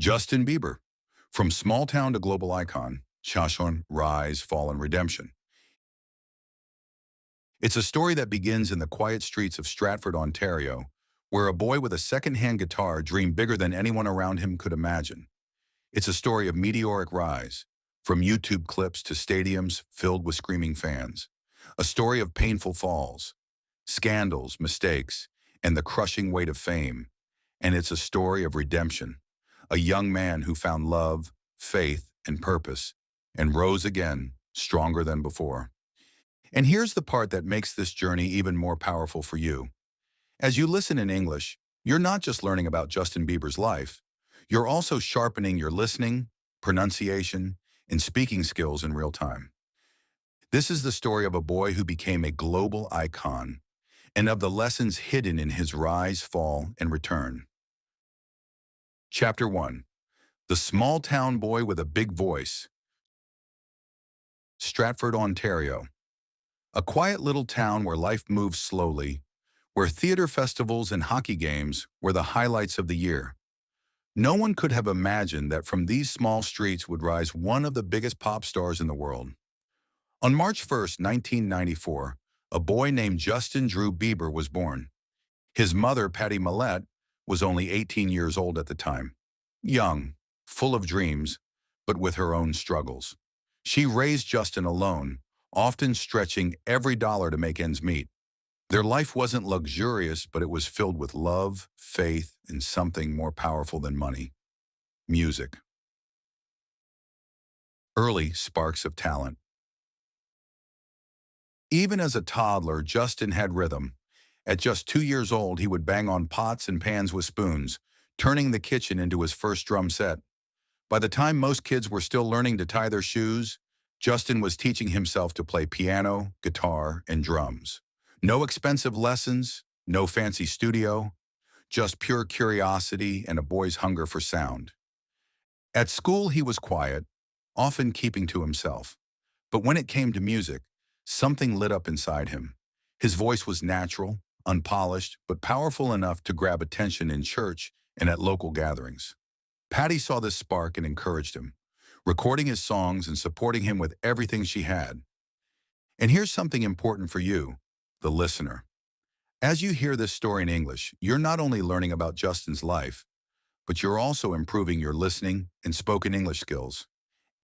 Justin Bieber. From small town to global icon, Shashon, Rise, Fall, and Redemption. It's a story that begins in the quiet streets of Stratford, Ontario, where a boy with a second-hand guitar dreamed bigger than anyone around him could imagine. It's a story of meteoric rise, from YouTube clips to stadiums filled with screaming fans. A story of painful falls, scandals, mistakes, and the crushing weight of fame. And it's a story of redemption. A young man who found love, faith, and purpose, and rose again, stronger than before. And here's the part that makes this journey even more powerful for you. As you listen in English, you're not just learning about Justin Bieber's life, you're also sharpening your listening, pronunciation, and speaking skills in real time. This is the story of a boy who became a global icon, and of the lessons hidden in his rise, fall, and return. Chapter 1. The Small Town Boy with a Big Voice. Stratford, Ontario. A quiet little town where life moves slowly, where theater festivals and hockey games were the highlights of the year. No one could have imagined that from these small streets would rise one of the biggest pop stars in the world. On March 1st, 1994, a boy named Justin Drew Bieber was born. His mother, Patty Millette, was only 18 years old at the time. Young, full of dreams, but with her own struggles. She raised Justin alone, often stretching every dollar to make ends meet. Their life wasn't luxurious, but it was filled with love, faith, and something more powerful than money: music. Early sparks of talent. Even as a toddler, Justin had rhythm. At just 2 years old, he would bang on pots and pans with spoons, turning the kitchen into his first drum set. By the time most kids were still learning to tie their shoes, Justin was teaching himself to play piano, guitar, and drums. No expensive lessons, no fancy studio, just pure curiosity and a boy's hunger for sound. At school, he was quiet, often keeping to himself. But when it came to music, something lit up inside him. His voice was natural, unpolished, but powerful enough to grab attention in church and at local gatherings. Patty saw this spark and encouraged him, recording his songs and supporting him with everything she had. And here's something important for you, the listener. As you hear this story in English, you're not only learning about Justin's life, but you're also improving your listening and spoken English skills.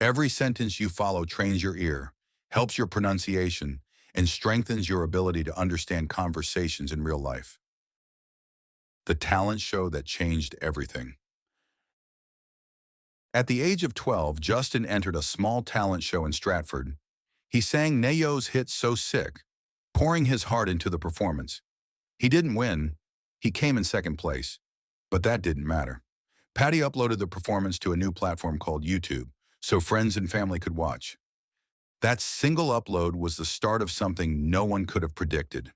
Every sentence you follow trains your ear, helps your pronunciation, and strengthens your ability to understand conversations in real life. The talent show that changed everything. At the age of 12, Justin entered a small talent show in Stratford. He sang Neyo's hit So Sick, pouring his heart into the performance. He didn't win. He came in second place. But that didn't matter. Patty uploaded the performance to a new platform called YouTube, so friends and family could watch. That single upload was the start of something no one could have predicted.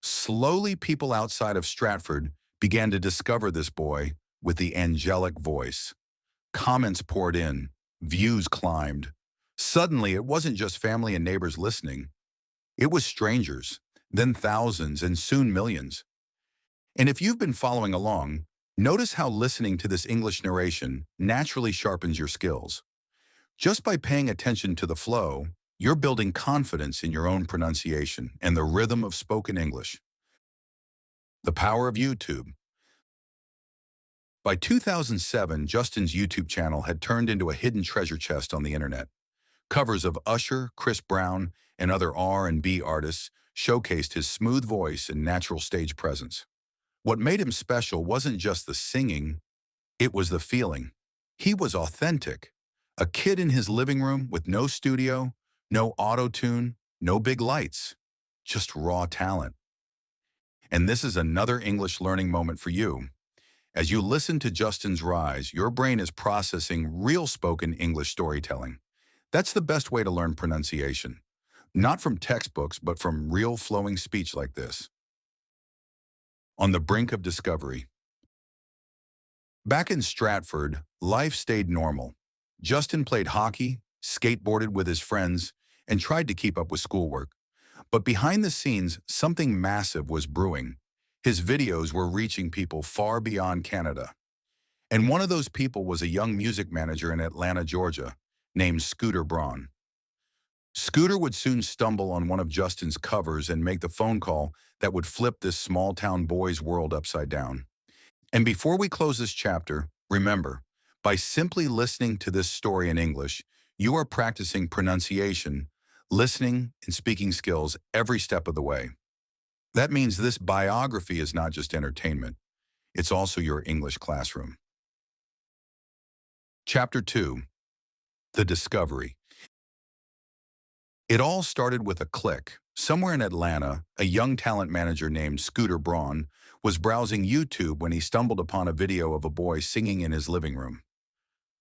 Slowly, people outside of Stratford began to discover this boy with the angelic voice. Comments poured in, views climbed. Suddenly, it wasn't just family and neighbors listening. It was strangers, then thousands, and soon millions. And if you've been following along, notice how listening to this English narration naturally sharpens your skills. Just by paying attention to the flow, you're building confidence in your own pronunciation and the rhythm of spoken English. The power of YouTube. By 2007, Justin's YouTube channel had turned into a hidden treasure chest on the internet. Covers of Usher, Chris Brown, and other R&B artists showcased his smooth voice and natural stage presence. What made him special wasn't just the singing, it was the feeling. He was authentic. A kid in his living room with no studio, no auto-tune, no big lights, just raw talent. And this is another English learning moment for you. As you listen to Justin's rise, your brain is processing real spoken English storytelling. That's the best way to learn pronunciation. Not from textbooks, but from real flowing speech like this. On the brink of discovery. Back in Stratford, life stayed normal. Justin played hockey, skateboarded with his friends, and tried to keep up with schoolwork. But behind the scenes, something massive was brewing. His videos were reaching people far beyond Canada. And one of those people was a young music manager in Atlanta, Georgia, named Scooter Braun. Scooter would soon stumble on one of Justin's covers and make the phone call that would flip this small-town boy's world upside down. And before we close this chapter, remember, by simply listening to this story in English, you are practicing pronunciation, listening, and speaking skills every step of the way. That means this biography is not just entertainment, it's also your English classroom. Chapter 2, The Discovery. It all started with a click. Somewhere in Atlanta, a young talent manager named Scooter Braun was browsing YouTube when he stumbled upon a video of a boy singing in his living room.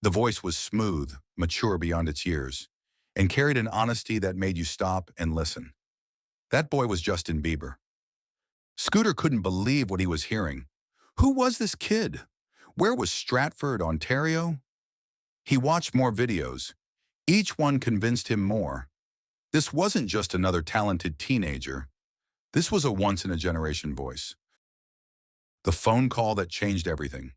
The voice was smooth, mature beyond its years, and carried an honesty that made you stop and listen. That boy was Justin Bieber. Scooter couldn't believe what he was hearing. Who was this kid? Where was Stratford, Ontario? He watched more videos. Each one convinced him more. This wasn't just another talented teenager. This was a once-in-a-generation voice. The phone call that changed everything.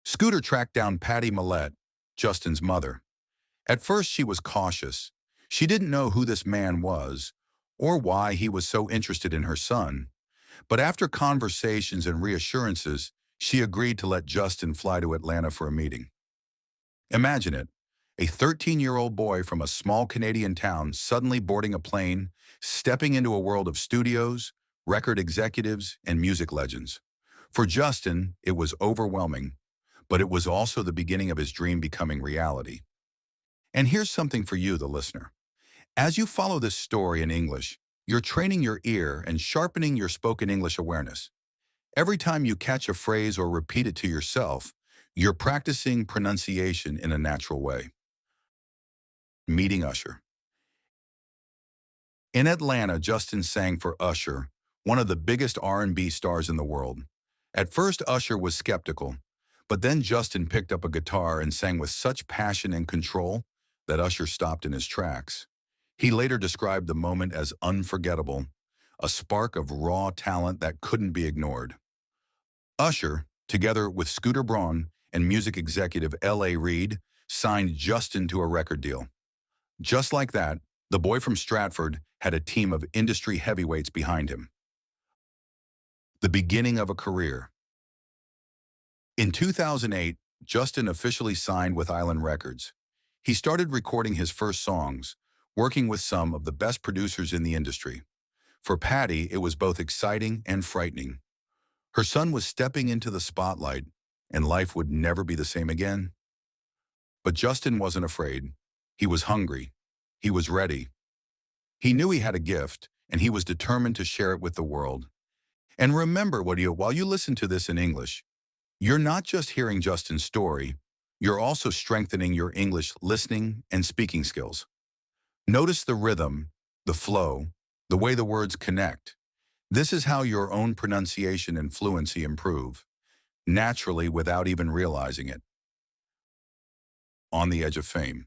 Scooter tracked down Patty Millette, Justin's mother. At first, she was cautious. She didn't know who this man was or why he was so interested in her son. But after conversations and reassurances, she agreed to let Justin fly to Atlanta for a meeting. Imagine it, a 13-year-old boy from a small Canadian town suddenly boarding a plane, stepping into a world of studios, record executives, and music legends. For Justin, it was overwhelming, but it was also the beginning of his dream becoming reality. And here's something for you, the listener. As you follow this story in English, you're training your ear and sharpening your spoken English awareness. Every time you catch a phrase or repeat it to yourself, you're practicing pronunciation in a natural way. Meeting Usher. In Atlanta, Justin sang for Usher, one of the biggest R&B stars in the world. At first, Usher was skeptical, but then Justin picked up a guitar and sang with such passion and control that Usher stopped in his tracks. He later described the moment as unforgettable, a spark of raw talent that couldn't be ignored. Usher, together with Scooter Braun and music executive L.A. Reid, signed Justin to a record deal. Just like that, the boy from Stratford had a team of industry heavyweights behind him. The beginning of a career. In 2008, Justin officially signed with Island Records. He started recording his first songs, working with some of the best producers in the industry. For Patty, it was both exciting and frightening. Her son was stepping into the spotlight, and life would never be the same again. But Justin wasn't afraid. He was hungry. He was ready. He knew he had a gift, and he was determined to share it with the world. And remember, while you listen to this in English, you're not just hearing Justin's story, you're also strengthening your English listening and speaking skills. Notice the rhythm, the flow, the way the words connect. This is how your own pronunciation and fluency improve, naturally without even realizing it. On the edge of fame.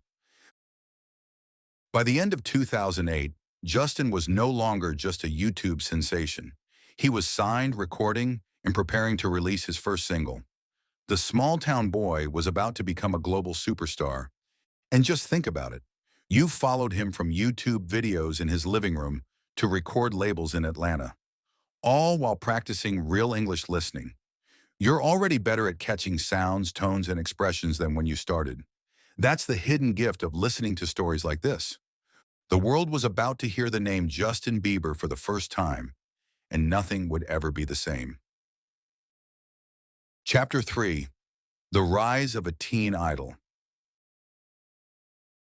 By the end of 2008, Justin was no longer just a YouTube sensation. He was signed, recording, and preparing to release his first single. The small-town boy was about to become a global superstar. And just think about it. You followed him from YouTube videos in his living room to record labels in Atlanta, all while practicing real English listening. You're already better at catching sounds, tones, and expressions than when you started. That's the hidden gift of listening to stories like this. The world was about to hear the name Justin Bieber for the first time, and nothing would ever be the same. Chapter 3, The Rise of a Teen Idol.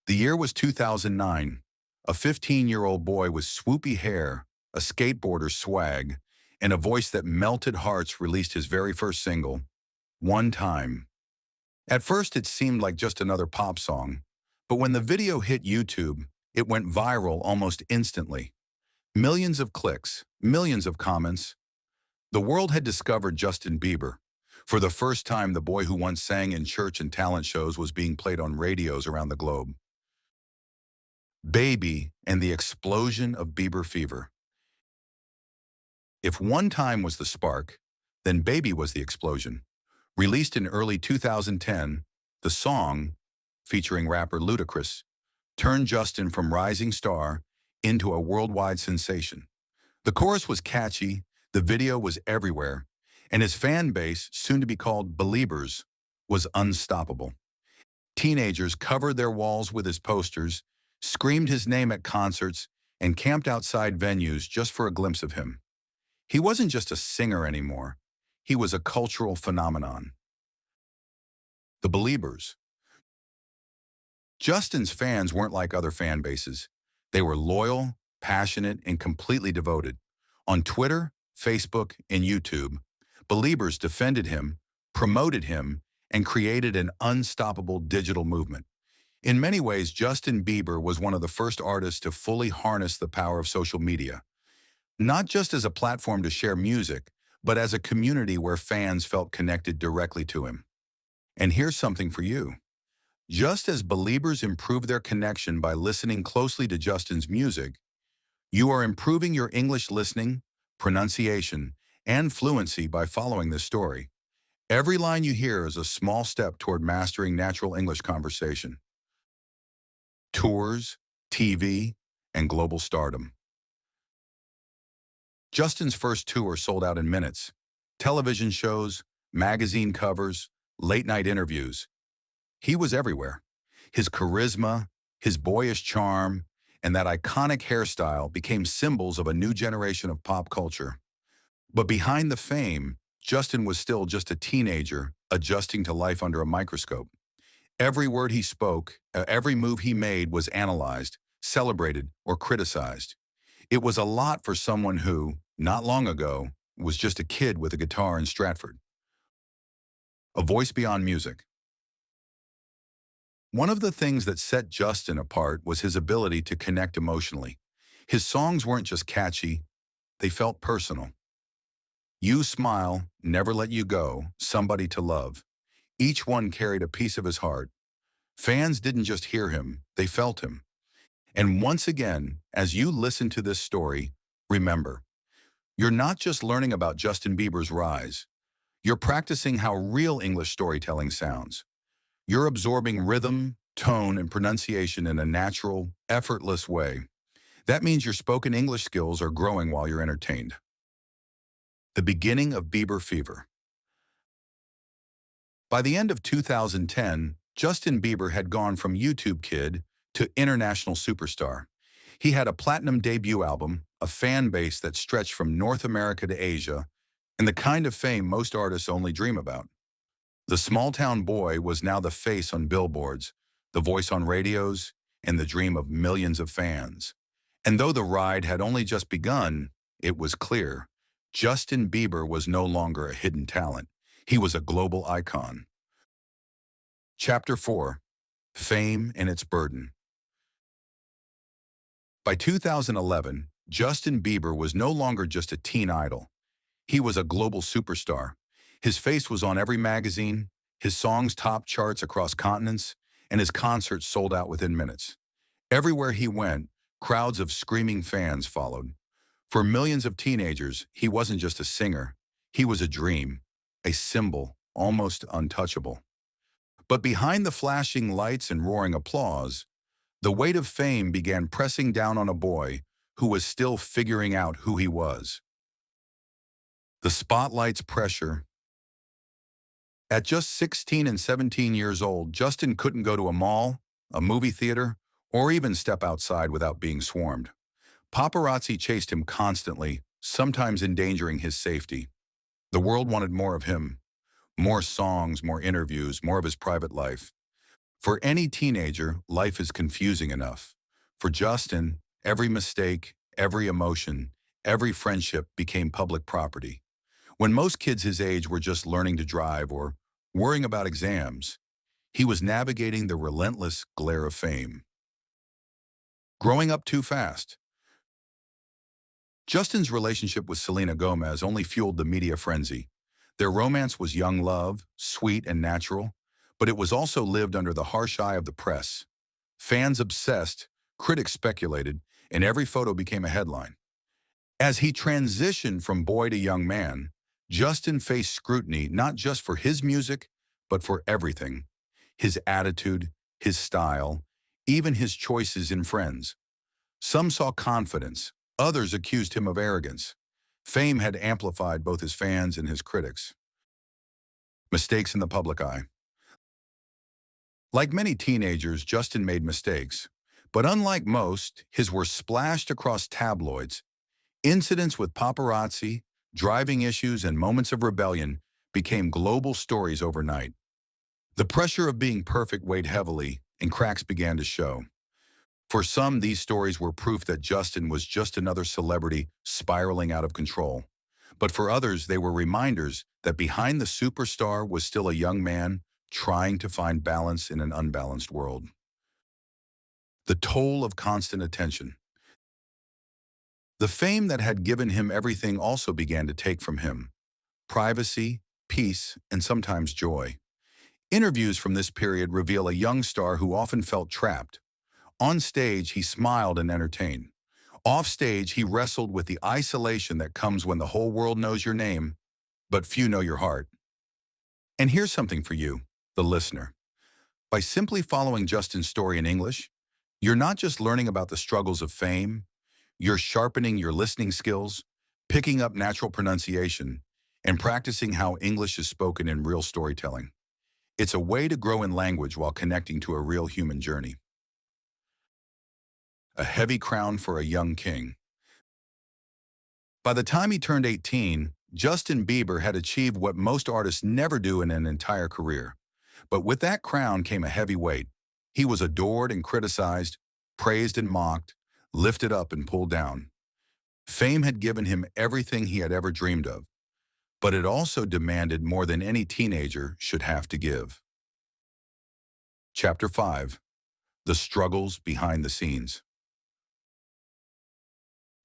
The year was 2009. A 15-year-old boy with swoopy hair, a skateboarder's swag, and a voice that melted hearts released his very first single, One Time. At first, it seemed like just another pop song, but when the video hit YouTube, it went viral almost instantly. Millions of clicks, millions of comments. The world had discovered Justin Bieber. For the first time, the boy who once sang in church and talent shows was being played on radios around the globe. Baby and the explosion of Bieber Fever. If One Time was the spark, then Baby was the explosion. Released in early 2010, the song, featuring rapper Ludacris, turned Justin from rising star into a worldwide sensation. The chorus was catchy, the video was everywhere, and his fan base, soon to be called Beliebers, was unstoppable. Teenagers covered their walls with his posters, screamed his name at concerts, and camped outside venues just for a glimpse of him. He wasn't just a singer anymore. He was a cultural phenomenon. The Beliebers. Justin's fans weren't like other fan bases. They were loyal, passionate, and completely devoted. On Twitter, Facebook, and YouTube, Beliebers defended him, promoted him, and created an unstoppable digital movement. In many ways, Justin Bieber was one of the first artists to fully harness the power of social media, not just as a platform to share music, but as a community where fans felt connected directly to him. And here's something for you. Just as Beliebers improve their connection by listening closely to Justin's music, you are improving your English listening, pronunciation, and fluency by following this story. Every line you hear is a small step toward mastering natural English conversation. Tours, TV, and global stardom. Justin's first tour sold out in minutes. Television shows, magazine covers, late-night interviews. He was everywhere. His charisma, his boyish charm, and that iconic hairstyle became symbols of a new generation of pop culture. But behind the fame, Justin was still just a teenager adjusting to life under a microscope. Every word he spoke, every move he made was analyzed, celebrated, or criticized. It was a lot for someone who, not long ago, was just a kid with a guitar in Stratford. A voice beyond music. One of the things that set Justin apart was his ability to connect emotionally. His songs weren't just catchy, they felt personal. You Smile, Never Let You Go, Somebody to Love. Each one carried a piece of his heart. Fans didn't just hear him, they felt him. And once again, as you listen to this story, remember, you're not just learning about Justin Bieber's rise. You're practicing how real English storytelling sounds. You're absorbing rhythm, tone, and pronunciation in a natural, effortless way. That means your spoken English skills are growing while you're entertained. The beginning of Bieber Fever. By the end of 2010, Justin Bieber had gone from YouTube kid to international superstar. He had a platinum debut album, a fan base that stretched from North America to Asia, and the kind of fame most artists only dream about. The small-town boy was now the face on billboards, the voice on radios, and the dream of millions of fans. And though the ride had only just begun, it was clear. Justin Bieber was no longer a hidden talent. He was a global icon. Chapter 4. Fame and its Burden. By 2011, Justin Bieber was no longer just a teen idol. He was a global superstar. His face was on every magazine, his songs topped charts across continents, and his concerts sold out within minutes. Everywhere he went, crowds of screaming fans followed. For millions of teenagers, he wasn't just a singer. He was a dream, a symbol, almost untouchable. But behind the flashing lights and roaring applause, the weight of fame began pressing down on a boy who was still figuring out who he was. The spotlight's pressure. At just 16 and 17 years old, Justin couldn't go to a mall, a movie theater, or even step outside without being swarmed. Paparazzi chased him constantly, sometimes endangering his safety. The world wanted more of him. More songs, more interviews, more of his private life. For any teenager, life is confusing enough. For Justin, every mistake, every emotion, every friendship became public property. When most kids his age were just learning to drive or worrying about exams, he was navigating the relentless glare of fame. Growing up too fast. Justin's relationship with Selena Gomez only fueled the media frenzy. Their romance was young love, sweet and natural, but it was also lived under the harsh eye of the press. Fans obsessed, critics speculated, and every photo became a headline. As he transitioned from boy to young man, Justin faced scrutiny not just for his music, but for everything. His attitude, his style, even his choices in friends. Some saw confidence, others accused him of arrogance. Fame had amplified both his fans and his critics. Mistakes in the public eye. Like many teenagers, Justin made mistakes. But unlike most, his were splashed across tabloids. Incidents with paparazzi, driving issues, and moments of rebellion became global stories overnight. The pressure of being perfect weighed heavily, and cracks began to show. For some, these stories were proof that Justin was just another celebrity spiraling out of control. But for others, they were reminders that behind the superstar was still a young man trying to find balance in an unbalanced world. The toll of constant attention. The fame that had given him everything also began to take from him. Privacy, peace, and sometimes joy. Interviews from this period reveal a young star who often felt trapped. On stage, he smiled and entertained. Off stage, he wrestled with the isolation that comes when the whole world knows your name, but few know your heart. And here's something for you, the listener. By simply following Justin's story in English, you're not just learning about the struggles of fame, you're sharpening your listening skills, picking up natural pronunciation, and practicing how English is spoken in real storytelling. It's a way to grow in language while connecting to a real human journey. A heavy crown for a young king. By the time he turned 18, Justin Bieber had achieved what most artists never do in an entire career. But with that crown came a heavy weight. He was adored and criticized, praised and mocked, lifted up and pulled down. Fame had given him everything he had ever dreamed of, but it also demanded more than any teenager should have to give. Chapter 5. The Struggles Behind the Scenes.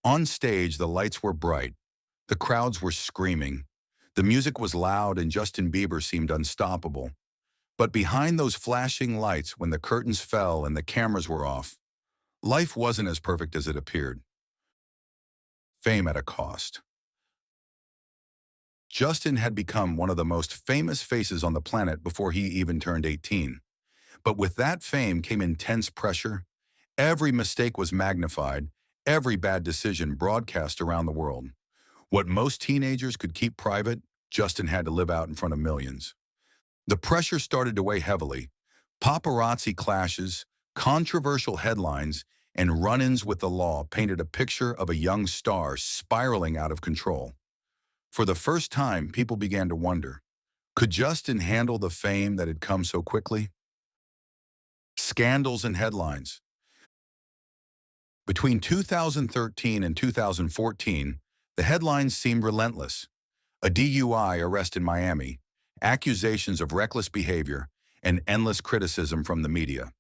On stage, the lights were bright. The crowds were screaming. The music was loud and Justin Bieber seemed unstoppable. But behind those flashing lights, when the curtains fell and the cameras were off, life wasn't as perfect as it appeared. Fame at a cost. Justin had become one of the most famous faces on the planet before he even turned 18. But with that fame came intense pressure. Every mistake was magnified, every bad decision broadcast around the world. What most teenagers could keep private, Justin had to live out in front of millions. The pressure started to weigh heavily. Paparazzi clashes, controversial headlines, and run-ins with the law painted a picture of a young star spiraling out of control. For the first time, people began to wonder, could Justin handle the fame that had come so quickly? Scandals and headlines. Between 2013 and 2014, the headlines seemed relentless. A DUI arrest in Miami, accusations of reckless behavior, and endless criticism from the media.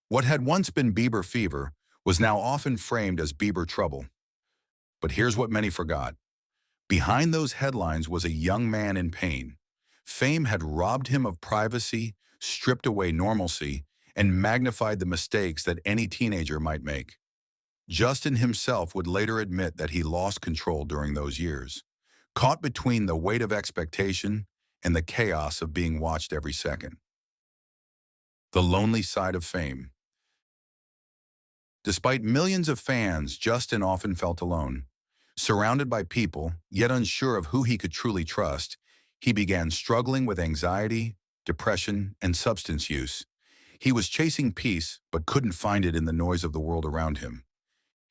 What had once been Bieber Fever was now often framed as Bieber trouble. But here's what many forgot. Behind those headlines was a young man in pain. Fame had robbed him of privacy, stripped away normalcy, and magnified the mistakes that any teenager might make. Justin himself would later admit that he lost control during those years, caught between the weight of expectation and the chaos of being watched every second. The lonely side of fame. Despite millions of fans, Justin often felt alone. Surrounded by people, yet unsure of who he could truly trust, he began struggling with anxiety, depression, and substance use. He was chasing peace, but couldn't find it in the noise of the world around him.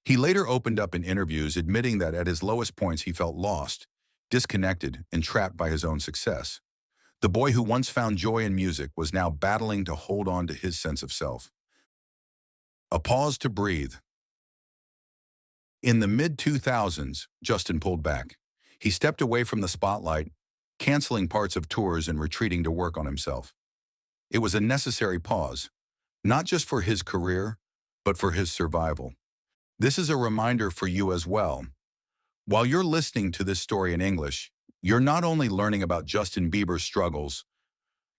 He later opened up in interviews admitting that at his lowest points he felt lost, disconnected, and trapped by his own success. The boy who once found joy in music was now battling to hold on to his sense of self. A pause to breathe. In the mid-2000s, Justin pulled back. He stepped away from the spotlight, canceling parts of tours and retreating to work on himself. It was a necessary pause, not just for his career, but for his survival. This is a reminder for you as well. While you're listening to this story in English, you're not only learning about Justin Bieber's struggles,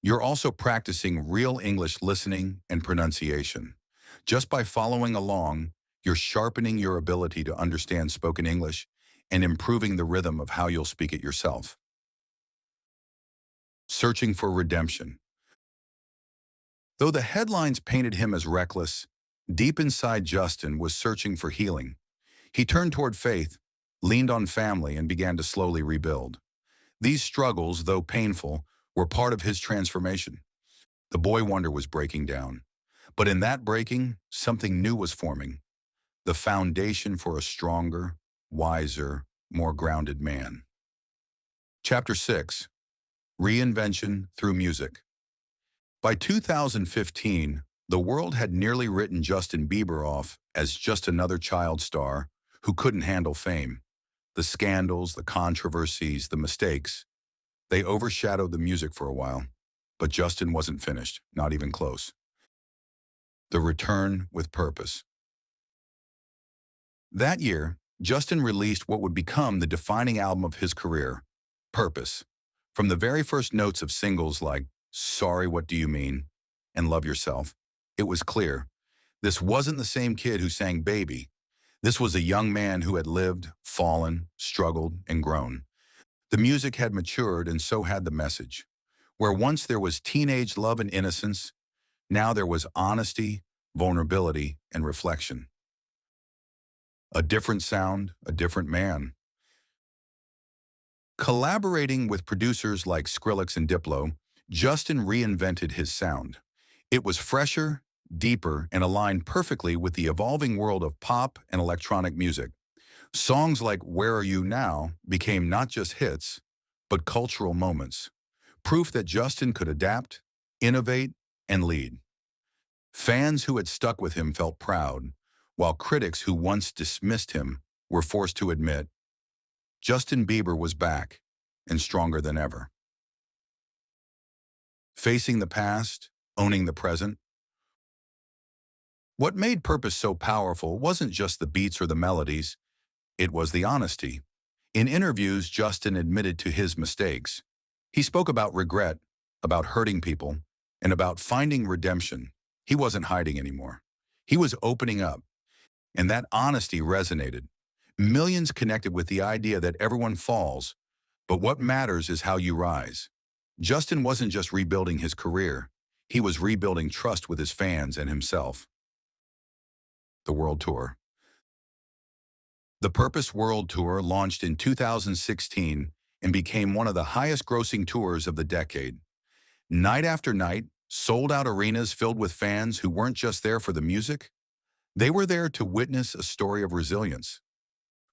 you're also practicing real English listening and pronunciation. Just by following along, you're sharpening your ability to understand spoken English and improving the rhythm of how you'll speak it yourself. searching for redemption. Though the headlines painted him as reckless, deep inside Justin was searching for healing. He turned toward faith, leaned on family, and began to slowly rebuild. These struggles, though painful, were part of his transformation. The boy wonder was breaking down. But in that breaking, something new was forming, the foundation for a stronger, wiser, more grounded man. Chapter 6. Reinvention Through Music. By 2015, the world had nearly written Justin Bieber off as just another child star who couldn't handle fame. The scandals, the controversies, the mistakes, they overshadowed the music for a while. But Justin wasn't finished, not even close. The return with purpose. That year, Justin released what would become the defining album of his career, Purpose. From the very first notes of singles like Sorry, What Do You Mean? And Love Yourself, it was clear. This wasn't the same kid who sang Baby. This was a young man who had lived, fallen, struggled, and grown. The music had matured, and so had the message. Where once there was teenage love and innocence, now there was honesty, vulnerability, and reflection. A different sound, a different man. Collaborating with producers like Skrillex and Diplo, Justin reinvented his sound. It was fresher, deeper, and aligned perfectly with the evolving world of pop and electronic music. Songs like Where Are You Now became not just hits, but cultural moments. Proof that Justin could adapt, innovate, and lead. Fans who had stuck with him felt proud, while critics who once dismissed him were forced to admit Justin Bieber was back and stronger than ever. Facing the past, owning the present. What made Purpose so powerful wasn't just the beats or the melodies, it was the honesty. In interviews, Justin admitted to his mistakes. He spoke about regret, about hurting people, and about finding redemption. He wasn't hiding anymore. He was opening up, and that honesty resonated. Millions connected with the idea that everyone falls, but what matters is how you rise. Justin wasn't just rebuilding his career, he was rebuilding trust with his fans and himself. The World Tour. The Purpose World Tour launched in 2016 and became one of the highest-grossing tours of the decade. Night after night, sold-out arenas filled with fans who weren't just there for the music, they were there to witness a story of resilience.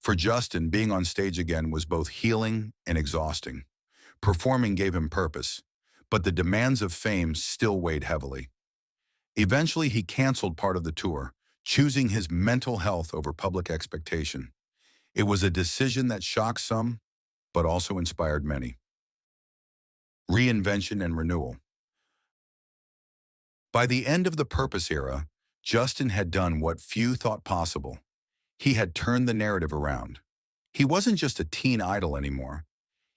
For Justin, being on stage again was both healing and exhausting. Performing gave him purpose, but the demands of fame still weighed heavily. Eventually, he canceled part of the tour, choosing his mental health over public expectation. It was a decision that shocked some, but also inspired many. Reinvention and renewal. By the end of the Purpose era, Justin had done what few thought possible. He had turned the narrative around. He wasn't just a teen idol anymore.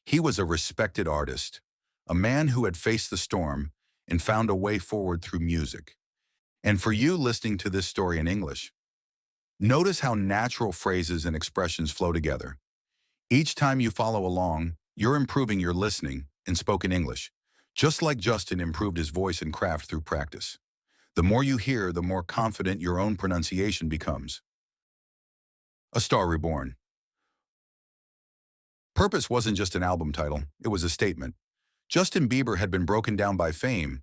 He was a respected artist, a man who had faced the storm and found a way forward through music. And for you listening to this story in English, notice how natural phrases and expressions flow together. Each time you follow along, you're improving your listening and spoken English, just like Justin improved his voice and craft through practice. The more you hear, the more confident your own pronunciation becomes. A Star Reborn. Purpose wasn't just an album title, it was a statement. Justin Bieber had been broken down by fame,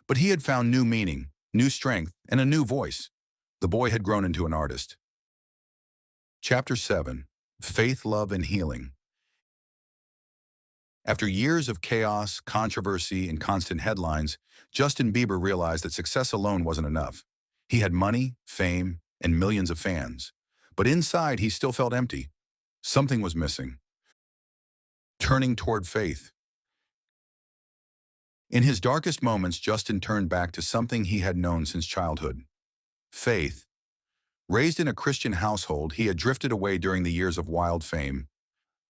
but he had found new meaning, new strength, and a new voice. The boy had grown into an artist. Chapter 7. Faith, Love, and Healing. After years of chaos, controversy, and constant headlines, Justin Bieber realized that success alone wasn't enough. He had money, fame, and millions of fans. But inside, he still felt empty. Something was missing. Turning toward faith. In his darkest moments, Justin turned back to something he had known since childhood. Faith. Raised in a Christian household, he had drifted away during the years of wild fame.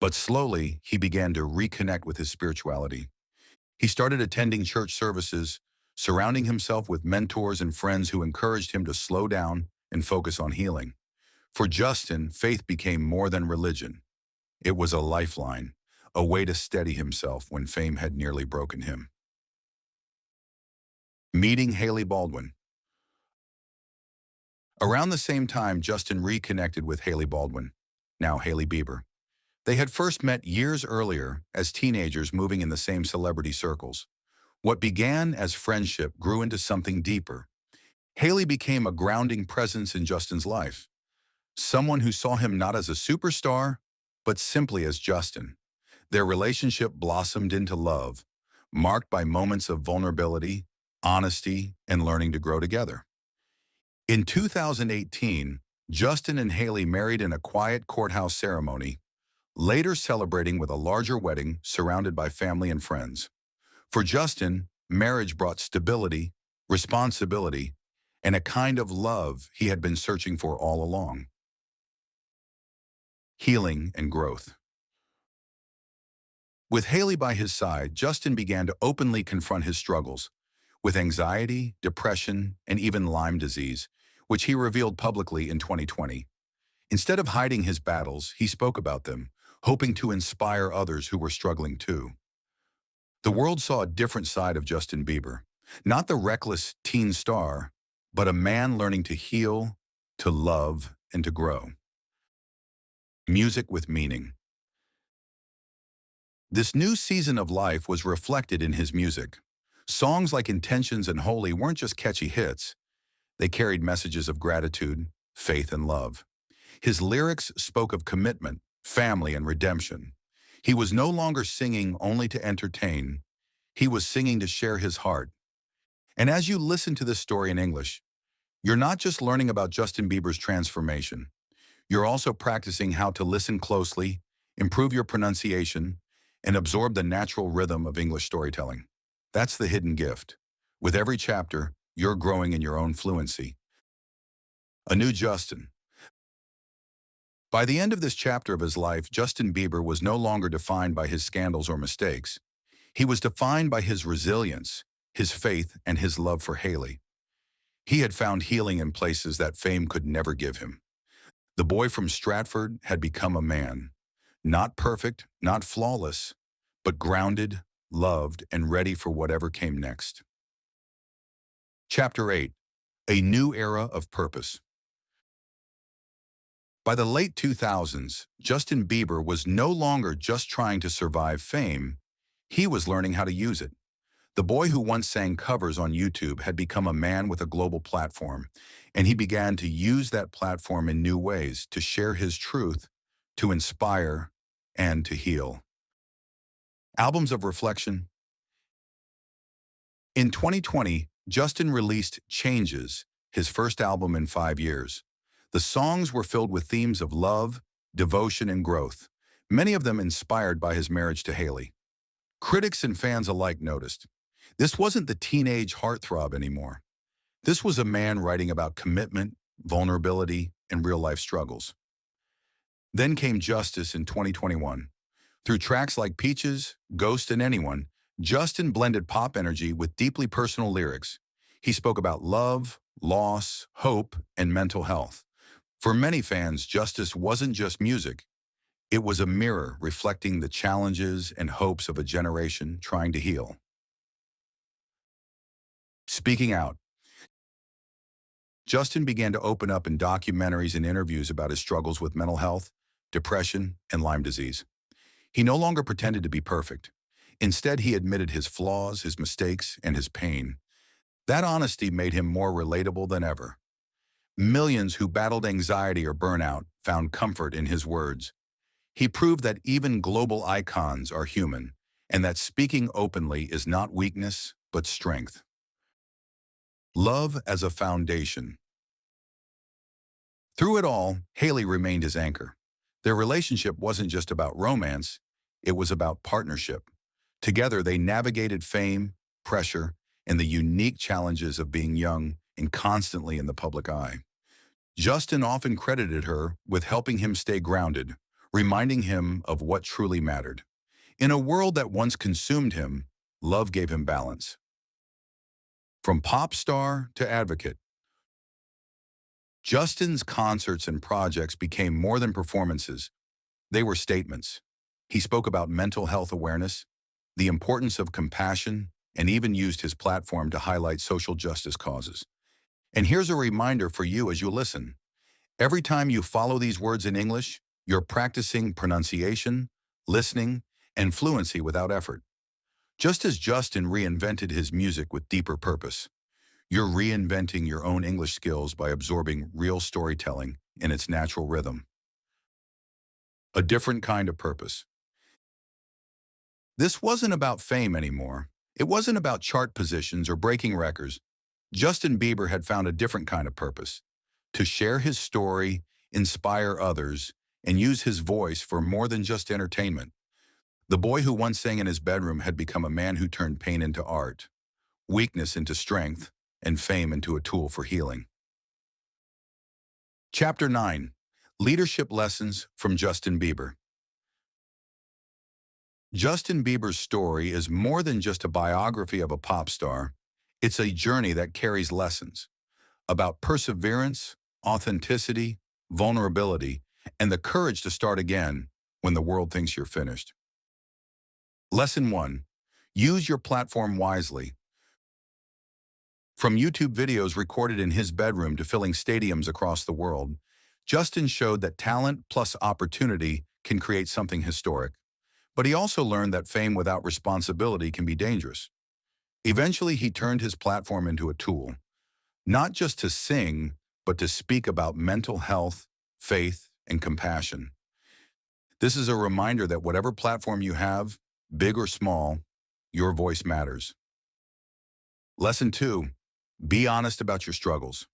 But slowly, he began to reconnect with his spirituality. He started attending church services, surrounding himself with mentors and friends who encouraged him to slow down and focus on healing. For Justin, faith became more than religion. It was a lifeline, a way to steady himself when fame had nearly broken him. Meeting Haley Baldwin. Around the same time, Justin reconnected with Haley Baldwin, now Haley Bieber. They had first met years earlier as teenagers moving in the same celebrity circles. What began as friendship grew into something deeper. Haley became a grounding presence in Justin's life, someone who saw him not as a superstar, but simply as Justin. Their relationship blossomed into love, marked by moments of vulnerability, honesty, and learning to grow together. In 2018, Justin and Haley married in a quiet courthouse ceremony, later celebrating with a larger wedding surrounded by family and friends. For Justin, marriage brought stability, responsibility, and a kind of love he had been searching for all along. Healing and growth. With Haley by his side, Justin began to openly confront his struggles with anxiety, depression, and even Lyme disease, which he revealed publicly in 2020. Instead of hiding his battles, he spoke about them, hoping to inspire others who were struggling too. The world saw a different side of Justin Bieber, not the reckless teen star, but a man learning to heal, to love, and to grow. Music with meaning. This new season of life was reflected in his music. Songs like Intentions and Holy weren't just catchy hits. They carried messages of gratitude, faith, and love. His lyrics spoke of commitment, family, and redemption. He was no longer singing only to entertain. He was singing to share his heart. And as you listen to this story in English, you're not just learning about Justin Bieber's transformation. You're also practicing how to listen closely, improve your pronunciation, and absorb the natural rhythm of English storytelling. That's the hidden gift. With every chapter, you're growing in your own fluency. A new Justin. By the end of this chapter of his life, Justin Bieber was no longer defined by his scandals or mistakes. He was defined by his resilience, his faith, and his love for Haley. He had found healing in places that fame could never give him. The boy from Stratford had become a man. Not perfect, not flawless, but grounded, loved, and ready for whatever came next. Chapter 8. A New Era of Purpose. By the late 2000s, Justin Bieber was no longer just trying to survive fame. He was learning how to use it. The boy who once sang covers on YouTube had become a man with a global platform, and he began to use that platform in new ways to share his truth, to inspire, and to heal. Albums of reflection. In 2020, Justin released Changes, his first album in 5 years. The songs were filled with themes of love, devotion, and growth, many of them inspired by his marriage to Haley. Critics and fans alike noticed. This wasn't the teenage heartthrob anymore. This was a man writing about commitment, vulnerability, and real-life struggles. Then came Justice in 2021. Through tracks like Peaches, Ghost, and Anyone, Justin blended pop energy with deeply personal lyrics. He spoke about love, loss, hope, and mental health. For many fans, Justice wasn't just music. It was a mirror reflecting the challenges and hopes of a generation trying to heal. Speaking out. Justin began to open up in documentaries and interviews about his struggles with mental health, depression, and Lyme disease. He no longer pretended to be perfect. Instead, he admitted his flaws, his mistakes, and his pain. That honesty made him more relatable than ever. Millions who battled anxiety or burnout found comfort in his words. He proved that even global icons are human, and that speaking openly is not weakness, but strength. Love as a foundation. Through it all, Haley remained his anchor. Their relationship wasn't just about romance, it was about partnership. Together, they navigated fame, pressure, and the unique challenges of being young and constantly in the public eye. Justin often credited her with helping him stay grounded, reminding him of what truly mattered. In a world that once consumed him, love gave him balance. From pop star to advocate, Justin's concerts and projects became more than performances. They were statements. He spoke about mental health awareness, the importance of compassion, and even used his platform to highlight social justice causes. And here's a reminder for you as you listen. Every time you follow these words in English, you're practicing pronunciation, listening, and fluency without effort. Just as Justin reinvented his music with deeper purpose, you're reinventing your own English skills by absorbing real storytelling in its natural rhythm. A different kind of purpose. This wasn't about fame anymore. It wasn't about chart positions or breaking records. Justin Bieber had found a different kind of purpose: to share his story, inspire others, and use his voice for more than just entertainment. The boy who once sang in his bedroom had become a man who turned pain into art, weakness into strength, and fame into a tool for healing. Chapter 9. Leadership Lessons from Justin Bieber. Justin Bieber's story is more than just a biography of a pop star. It's a journey that carries lessons about perseverance, authenticity, vulnerability, and the courage to start again when the world thinks you're finished. Lesson 1. Use your platform wisely. From YouTube videos recorded in his bedroom to filling stadiums across the world, Justin showed that talent plus opportunity can create something historic. But he also learned that fame without responsibility can be dangerous. Eventually, he turned his platform into a tool, not just to sing, but to speak about mental health, faith, and compassion. This is a reminder that whatever platform you have, big or small, your voice matters. Lesson 2. Be honest about your struggles.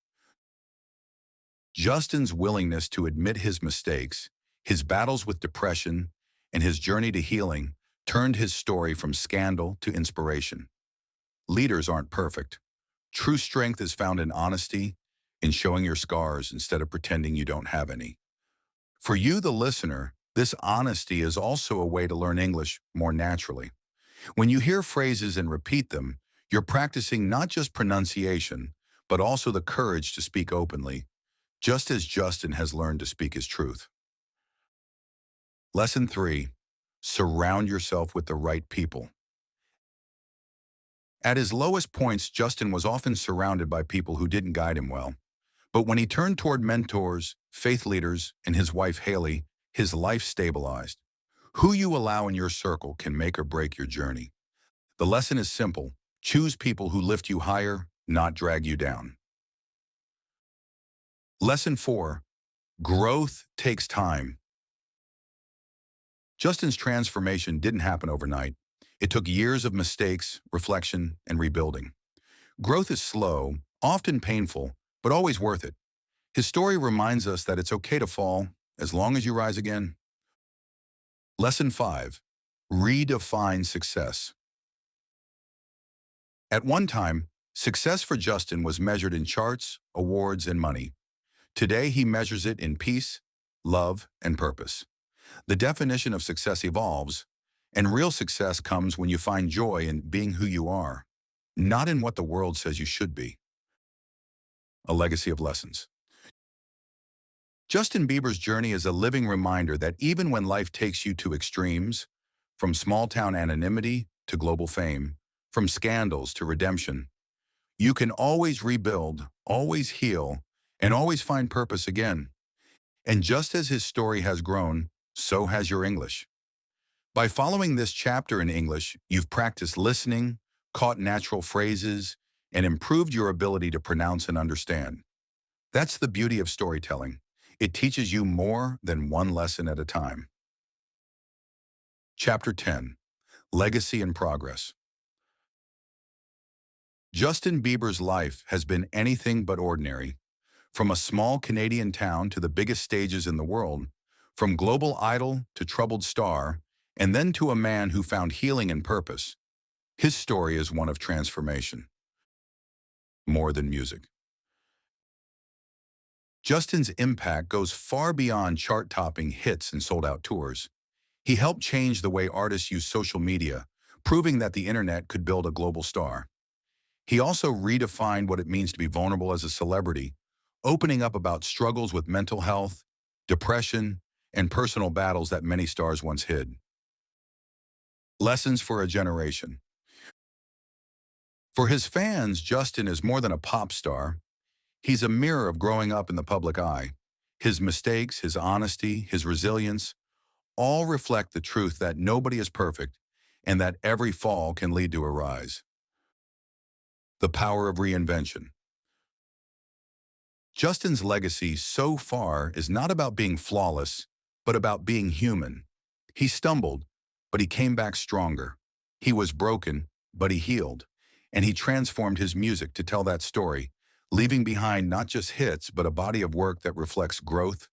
Justin's willingness to admit his mistakes, his battles with depression, and his journey to healing turned his story from scandal to inspiration. Leaders aren't perfect. True strength is found in honesty, in showing your scars instead of pretending you don't have any. For you, the listener, this honesty is also a way to learn English more naturally. When you hear phrases and repeat them, you're practicing not just pronunciation, but also the courage to speak openly, just as Justin has learned to speak his truth. Lesson 3. Surround yourself with the right people. At his lowest points, Justin was often surrounded by people who didn't guide him well. But when he turned toward mentors, faith leaders, and his wife Haley, his life stabilized. Who you allow in your circle can make or break your journey. The lesson is simple. Choose people who lift you higher, not drag you down. Lesson 4. Growth takes time. Justin's transformation didn't happen overnight. It took years of mistakes, reflection, and rebuilding. Growth is slow, often painful, but always worth it. His story reminds us that it's okay to fall, as long as you rise again. Lesson 5. Redefine success. At one time, success for Justin was measured in charts, awards, and money. Today, he measures it in peace, love, and purpose. The definition of success evolves, and real success comes when you find joy in being who you are, not in what the world says you should be. A legacy of lessons. Justin Bieber's journey is a living reminder that even when life takes you to extremes, from small-town anonymity to global fame, from scandals to redemption, you can always rebuild, always heal, and always find purpose again. And just as his story has grown, so has your English. By following this chapter in English, you've practiced listening, caught natural phrases, and improved your ability to pronounce and understand. That's the beauty of storytelling. It teaches you more than one lesson at a time. Chapter 10. Legacy and Progress. Justin Bieber's life has been anything but ordinary. From a small Canadian town to the biggest stages in the world, from global idol to troubled star, and then to a man who found healing and purpose, his story is one of transformation. More than music. Justin's impact goes far beyond chart-topping hits and sold-out tours. He helped change the way artists use social media, proving that the internet could build a global star. He also redefined what it means to be vulnerable as a celebrity, opening up about struggles with mental health, depression, and personal battles that many stars once hid. Lessons for a generation. For his fans, Justin is more than a pop star. He's a mirror of growing up in the public eye. His mistakes, his honesty, his resilience, all reflect the truth that nobody is perfect and that every fall can lead to a rise. The power of reinvention. Justin's legacy so far is not about being flawless, but about being human. He stumbled, but he came back stronger. He was broken, but he healed. And he transformed his music to tell that story, leaving behind not just hits, but a body of work that reflects growth,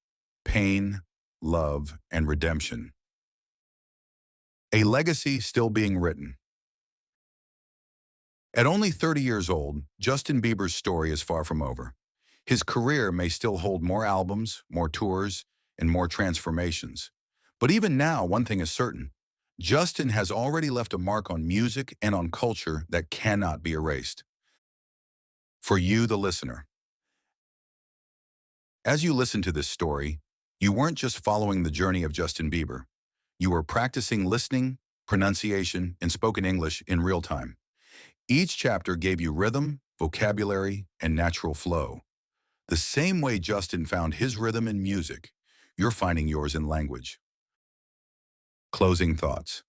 pain, love, and redemption. A legacy still being written. At only 30 years old, Justin Bieber's story is far from over. His career may still hold more albums, more tours, and more transformations. But even now, one thing is certain. Justin has already left a mark on music and on culture that cannot be erased. For you, the listener, as you listen to this story, you weren't just following the journey of Justin Bieber. You were practicing listening, pronunciation, and spoken English in real time. Each chapter gave you rhythm, vocabulary, and natural flow. The same way Justin found his rhythm in music, you're finding yours in language. Closing thoughts.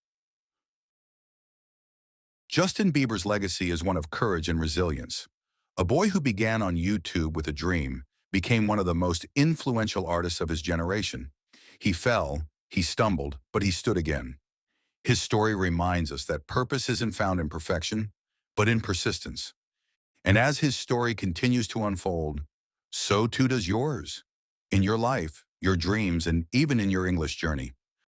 Justin Bieber's legacy is one of courage and resilience. A boy who began on YouTube with a dream became one of the most influential artists of his generation. He fell, he stumbled, but he stood again. His story reminds us that purpose isn't found in perfection, but in persistence. And as his story continues to unfold, so too does yours. In your life, your dreams, and even in your English journey.